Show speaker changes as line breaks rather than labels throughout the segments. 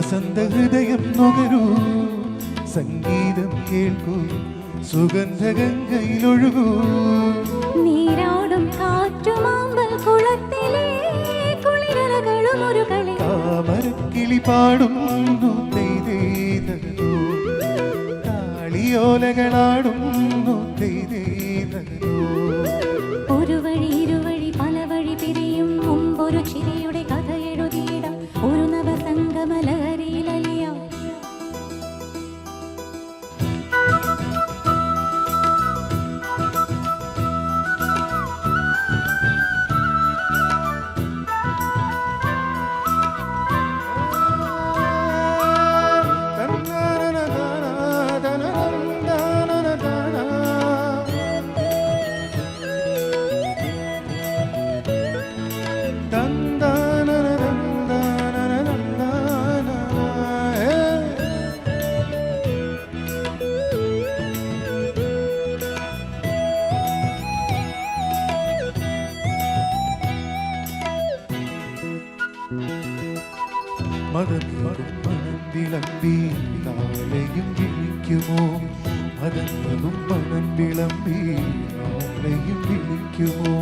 വസന്ത ഹൃദയം നുകരൂ, സംഗീതം കേൾക്കൂ, സുഗന്ധഗംഗയിലൊഴുകൂ.
നീരാടും കാറ്റുമാമ്പൽ കുളത്തിലെ കുളിരലകളും ഒരു കളി.
താമരക്കിളി പാടുന്നു തെയ്തേതകതോ, താളിയോലകളാടുന്നു തെയ്തേതകതോ.
ഒരു വഴി ഇരുവഴി പല വഴി പിരിയും മുമ്പൊരു ചിരിയുടെ കഥ എഴുതിയിടാം. ഒരു നവസംഗമലഹരിയിലലിയാം.
വിളമ്പി നാളെയും വിളിക്കുമോ, മതങ്ങളും മനം വിളമ്പി നാളെയും വിളിക്കുമോ.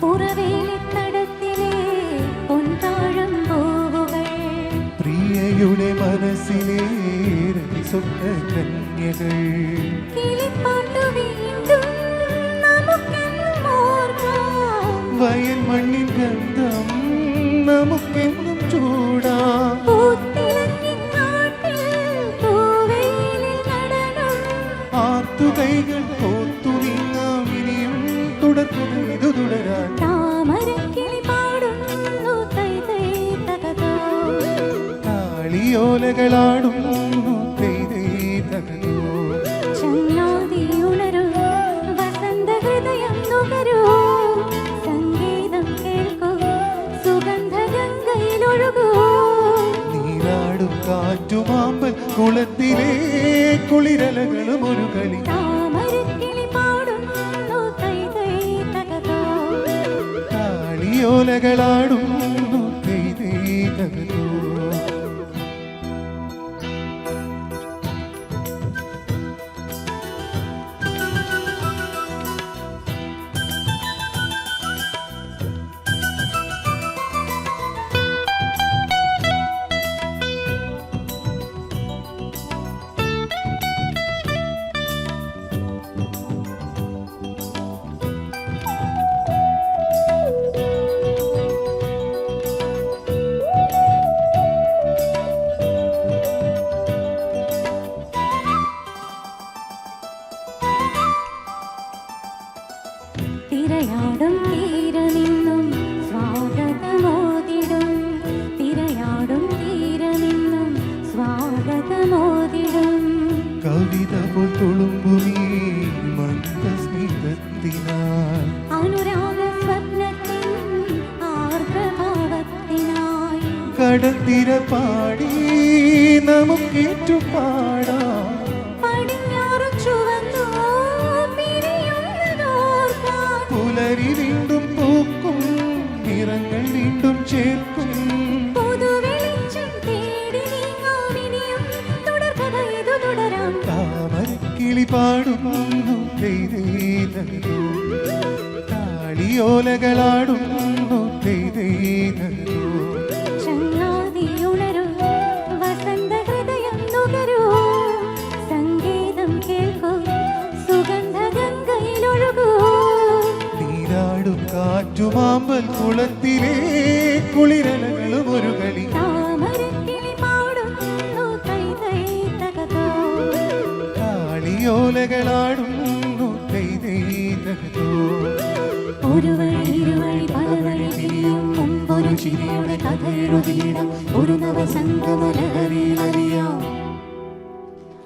പുറവേലിത്തടത്തിലെ പൊൻതാഴം പൂവുകൾ,
പ്രിയയുടെ മനസ്സിലെ സ്വപ്ന കന്യകൾ.
കിളിപ്പാട്ടു വീണ്ടും നമുക്കെന്നും ഓർക്കാം.
വയൽ മണ്ണിൻ ഗന്ധം നമുക്കെന്നും ചൂടാം. ആർത്തുകൈകൾ കോർത്തു നീങ്ങാം, ഇനിയും തുടർന്നു ഇത് തുടരാൻ.
താമരക്കിളി പാടുന്നു തൈതൈതകതോ,
താളിയോലകളാടുന്നു തെയ്തേതകതോ.
ചങ്ങാതി ഉണരൂ, വസന്ത ഹൃദയം നുകരൂ, സംഗീതം കേൾക്കൂ, സുഗന്ധഗംഗയിലൊഴുകൂ.
നീരാടും കാറ്റുമാമ്പൽ കുളത്തിലെ കുളിരലകളും ഒരു കളി.
താമരക്കിളി പാടുന്നു തൈതൈതകതോ,
താളിയോലകളാടുന്നു തെയ്തേതകതോ.
തിരയാടും തീരനിന്നും സ്വാഗതമോദിടും, തിരയാടും തീരനിന്നും സ്വാഗതമോദിടും.
കവിത പോൽ തുളുമ്പുമീ മന്ദസ്മിതത്തിനാൽ,
അനുരാഗ സ്വപ്നത്തിൻ ആർദ്രഭാവത്തിനായി.
കടത്തിര പാടി നമുക്കേറ്റുപാടാം.
പടിഞ്ഞാറ് ചുവന്നു പിരിയുന്നതോർക്കാൻ,
പുലരി വീണ്ടും പൂക്കും, നിറങ്ങൾ വീണ്ടും ചേർക്കും.
പുതുവെളിച്ചം തേടി നീങ്ങാം, ഇനിയും തുടർക്കഥ ഇതു തുടരാം.
താമരക്കിളി പാടുന്നു തെയ്തേതകതോ, താളിയോലകളാടുന്നു തെയ്തേതകതോ.
ചങ്ങാതി ഉണരൂ, വസന്ത ഹൃദയം നുകരൂ, സംഗീതം കേൾക്കൂ, സുഗന്ധഗംഗയിലൊഴുകൂ.
നീരാടും കാറ്റുമാമ്പൽ കുളത്തിലെ കുളിരലകളും ഒരു കളി.
താമരക്കിളി പാടുന്നു തൈതൈതകതോ,
താളിയോലകളാടുന്നു തെയ്തേതകതോ.
ഒരു വഴി ഇരുവഴി പല വഴി പിരിയും മുമ്പൊരു ചിരിയുടെ കഥ എഴുതിയിടാം. ഒരു നവസംഗമലഹരിയില